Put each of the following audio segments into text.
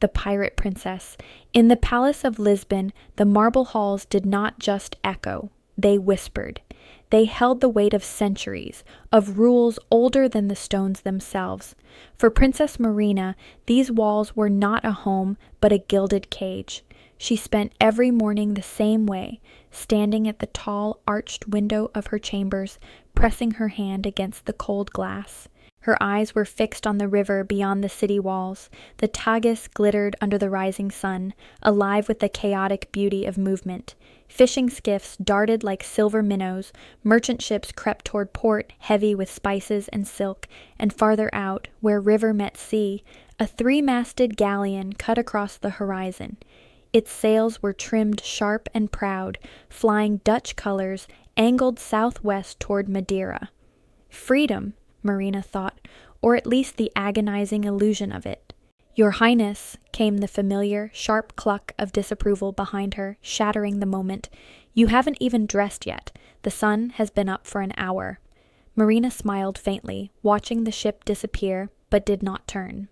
the pirate princess. In the palace of Lisbon, the marble halls did not just echo, they whispered. They held the weight of centuries, of rules older than the stones themselves. For Princess Marina, these walls were not a home, but a gilded cage. She spent every morning the same way, standing at the tall, arched window of her chambers, pressing her hand against the cold glass. Her eyes were fixed on the river beyond the city walls. The Tagus glittered under the rising sun, alive with the chaotic beauty of movement. Fishing skiffs darted like silver minnows, merchant ships crept toward port, heavy with spices and silk, and farther out, where river met sea, a three-masted galleon cut across the horizon. Its sails were trimmed sharp and proud, flying Dutch colors, angled southwest toward Madeira. Freedom, Marina thought, or at least the agonizing illusion of it. "Your Highness," came the familiar, sharp cluck of disapproval behind her, shattering the moment. "You haven't even dressed yet. The sun has been up for an hour." Marina smiled faintly, watching the ship disappear, but did not turn.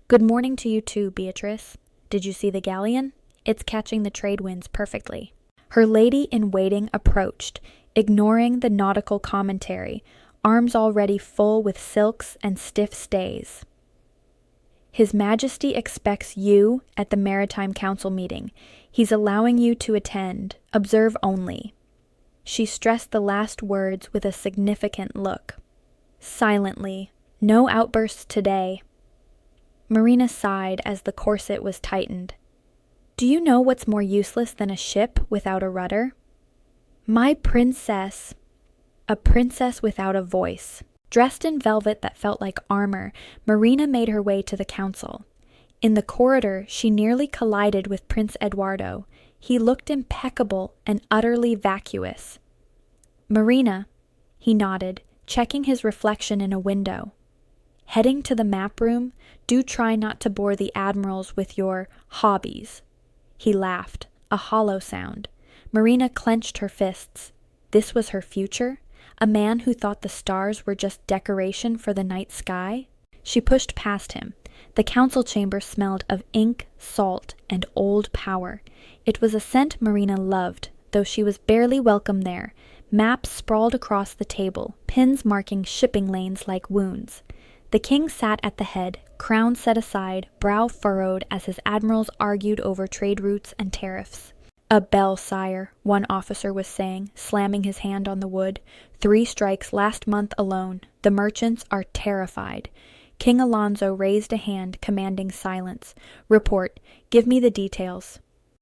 "Good morning to you too, Beatrice. Did you see the galleon? It's catching the trade winds perfectly." Her lady-in-waiting approached, ignoring the nautical commentary, arms already full with silks and stiff stays. "His Majesty expects you at the Maritime Council meeting. He's allowing you to attend. Observe only." She stressed the last words with a significant look. Silently. No outbursts today. Marina sighed as the corset was tightened. "Do you know what's more useless than a ship without a rudder?" "My princess." A princess without a voice. Dressed in velvet that felt like armor, Marina made her way to the council. In the corridor, she nearly collided with Prince Eduardo. He looked impeccable and utterly vacuous. "Marina," he nodded, checking his reflection in a window. "Heading to the map room? Do try not to bore the admirals with your hobbies." He laughed, a hollow sound. Marina clenched her fists. This was her future? A man who thought the stars were just decoration for the night sky? She pushed past him. The council chamber smelled of ink, salt, and old power. It was a scent Marina loved, though she was barely welcome there. Maps sprawled across the table, pins marking shipping lanes like wounds. The king sat at the head, crown set aside, brow furrowed as his admirals argued over trade routes and tariffs. "A bell, sire," one officer was saying, slamming his hand on the wood. "3 strikes last month alone. The merchants are terrified." King Alonso raised a hand, commanding silence. "Report. Give me the details."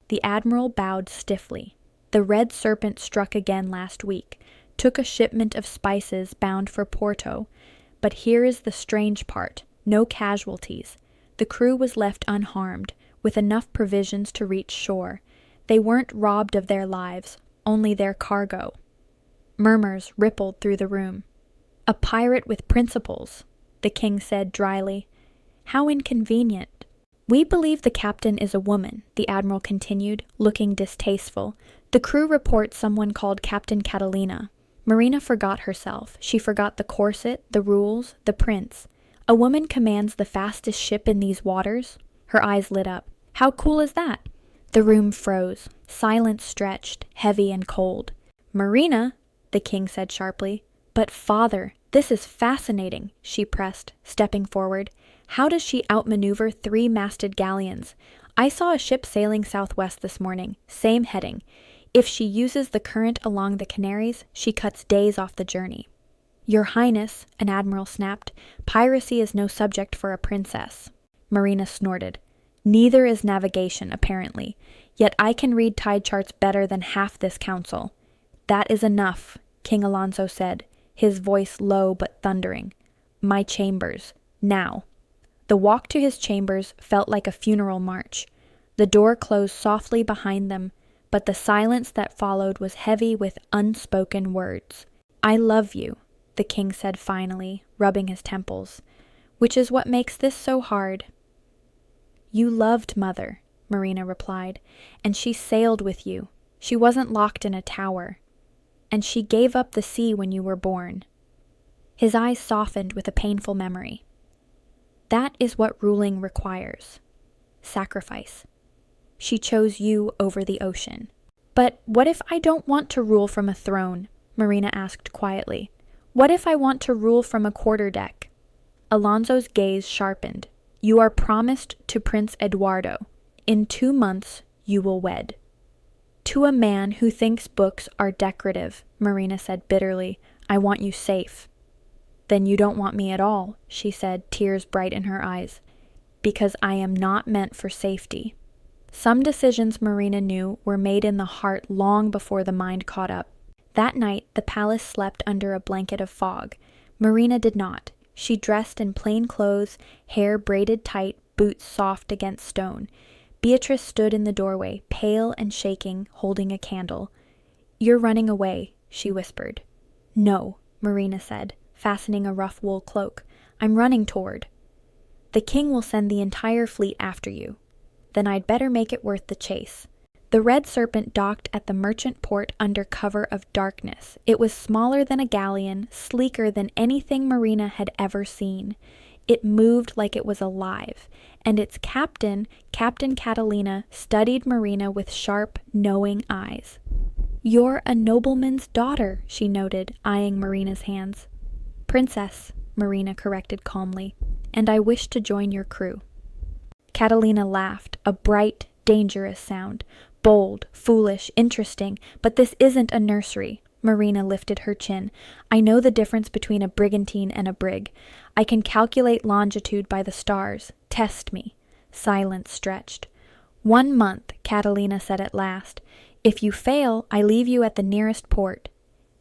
The admiral bowed stiffly. "The Red Serpent struck again last week. Took a shipment of spices bound for Porto. But here is the strange part. No casualties. The crew was left unharmed, with enough provisions to reach shore. They weren't robbed of their lives, only their cargo." Murmurs rippled through the room. "A pirate with principles," the king said dryly. "How inconvenient." "We believe the captain is a woman," the admiral continued, looking distasteful. "The crew reports someone called Captain Catalina." Marina forgot herself. She forgot the corset, the rules, the prince. "A woman commands the fastest ship in these waters?" Her eyes lit up. "How cool is that?" The room froze. Silence stretched, heavy and cold. "Marina," the king said sharply. "But father, this is fascinating," she pressed, stepping forward. "How does she outmaneuver 3-masted galleons? I saw a ship sailing southwest this morning, same heading. If she uses the current along the Canaries, she cuts days off the journey." "Your Highness," an admiral snapped, "piracy is no subject for a princess." Marina snorted. "Neither is navigation, apparently. Yet I can read tide charts better than half this council." "That is enough," King Alonso said, his voice low but thundering. "My chambers. Now." The walk to his chambers felt like a funeral march. The door closed softly behind them, but the silence that followed was heavy with unspoken words. "I love you," the king said finally, rubbing his temples. "Which is what makes this so hard." "You loved Mother," Marina replied, "and she sailed with you. She wasn't locked in a tower. And she gave up the sea when you were born." His eyes softened with a painful memory. "That is what ruling requires." sacrifice. She chose you over the ocean. But what if I don't want to rule from a throne? Marina asked quietly. What if I want to rule from a quarterdeck? Alonso's gaze sharpened. You are promised to Prince Eduardo. In 2 months, you will wed. To a man who thinks books are decorative, Marina said bitterly, I want you safe. Then you don't want me at all, she said, tears bright in her eyes. Because I am not meant for safety. Some decisions, Marina knew, were made in the heart long before the mind caught up. That night, the palace slept under a blanket of fog. Marina did not. She dressed in plain clothes, hair braided tight, boots soft against stone. Beatrice stood in the doorway, pale and shaking, holding a candle. You're running away, she whispered. No, Marina said, fastening a rough wool cloak. I'm running toward. The king will send the entire fleet after you. Then I'd better make it worth the chase. The Red Serpent docked at the merchant port under cover of darkness. It was smaller than a galleon, sleeker than anything Marina had ever seen. It moved like it was alive, and its captain, Captain Catalina, studied Marina with sharp, knowing eyes. You're a nobleman's daughter, she noted, eyeing Marina's hands. Princess, Marina corrected calmly, and I wish to join your crew. Catalina laughed, a bright, dangerous sound. Bold, foolish, interesting, but this isn't a nursery. Marina lifted her chin. I know the difference between a brigantine and a brig. I can calculate longitude by the stars. Test me. Silence stretched. 1 month, Catalina said at last. If you fail, I leave you at the nearest port.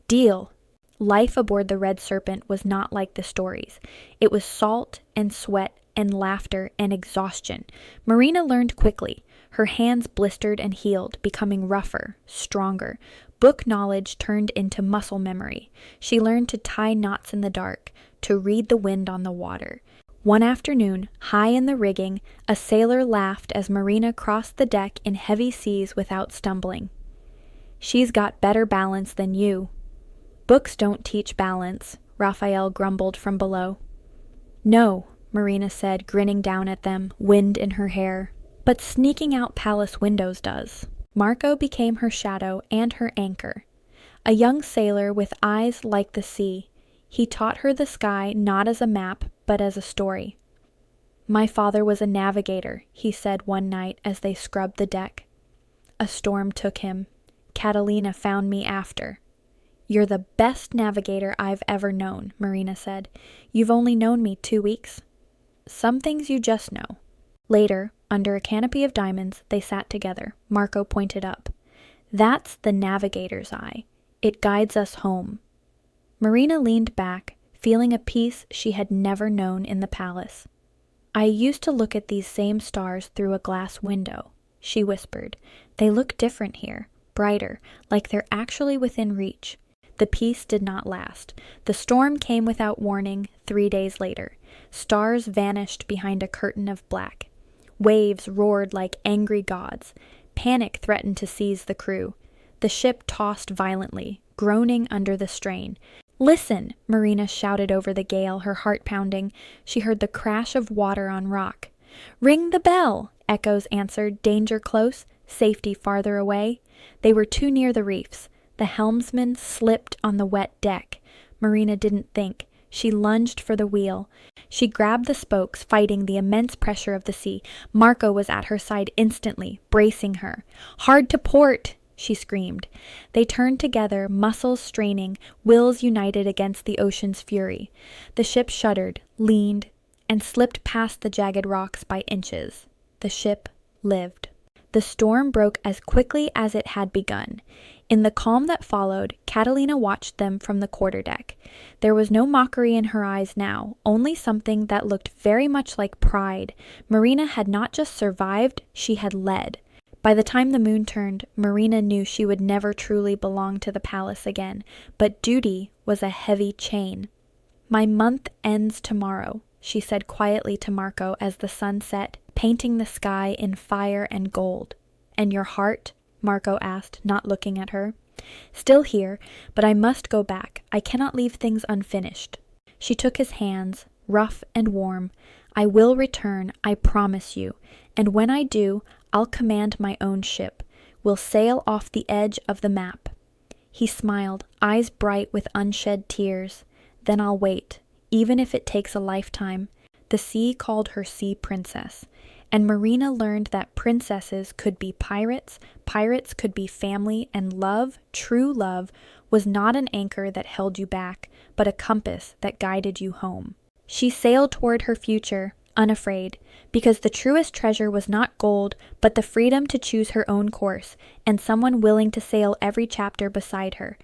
Deal. Life aboard the Red Serpent was not like the stories. It was salt and sweat and laughter and exhaustion. Marina learned quickly. Her hands blistered and healed, becoming rougher, stronger. Book knowledge turned into muscle memory. She learned to tie knots in the dark, to read the wind on the water. One afternoon, high in the rigging, a sailor laughed as Marina crossed the deck in heavy seas without stumbling. She's got better balance than you. Books don't teach balance, Raphael grumbled from below. No, Marina said, grinning down at them, wind in her hair. But sneaking out palace windows does. Marco became her shadow and her anchor. A young sailor with eyes like the sea. He taught her the sky not as a map, but as a story. My father was a navigator, he said one night as they scrubbed the deck. A storm took him. Catalina found me after. You're the best navigator I've ever known, Marina said. You've only known me 2 weeks. Some things you just know. Later, under a canopy of diamonds, they sat together. Marco pointed up. That's the navigator's eye. It guides us home. Marina leaned back, feeling a peace she had never known in the palace. I used to look at these same stars through a glass window, she whispered. They look different here, brighter, like they're actually within reach. The peace did not last. The storm came without warning 3 days later. Stars vanished behind a curtain of black. Waves roared like angry gods. Panic threatened to seize the crew. The ship tossed violently, groaning under the strain. Listen, Marina shouted over the gale, her heart pounding. She heard the crash of water on rock. Ring the bell, echoes answered, danger close, safety farther away. They were too near the reefs. The helmsman slipped on the wet deck. Marina didn't think. She lunged for the wheel. She grabbed the spokes, fighting the immense pressure of the sea. Marco was at her side instantly, bracing her. Hard to port, she screamed. They turned together, muscles straining, wills united against the ocean's fury. The ship shuddered, leaned, and slipped past the jagged rocks by inches. The ship lived. The storm broke as quickly as it had begun. In the calm that followed, Catalina watched them from the quarterdeck. There was no mockery in her eyes now, only something that looked very much like pride. Marina had not just survived, she had led. By the time the moon turned, Marina knew she would never truly belong to the palace again, but duty was a heavy chain. My month ends tomorrow, she said quietly to Marco as the sun set, painting the sky in fire and gold. And your heart? Marco asked, not looking at her. Still here, but I must go back. I cannot leave things unfinished. She took his hands, rough and warm. I will return, I promise you, and when I do, I'll command my own ship. We'll sail off the edge of the map." He smiled, eyes bright with unshed tears. "Then I'll wait, even if it takes a lifetime." The sea called her Sea Princess, and Marina learned that princesses could be pirates, pirates could be family, and love, true love, was not an anchor that held you back, but a compass that guided you home. She sailed toward her future, unafraid, because the truest treasure was not gold, but the freedom to choose her own course, and someone willing to sail every chapter beside her.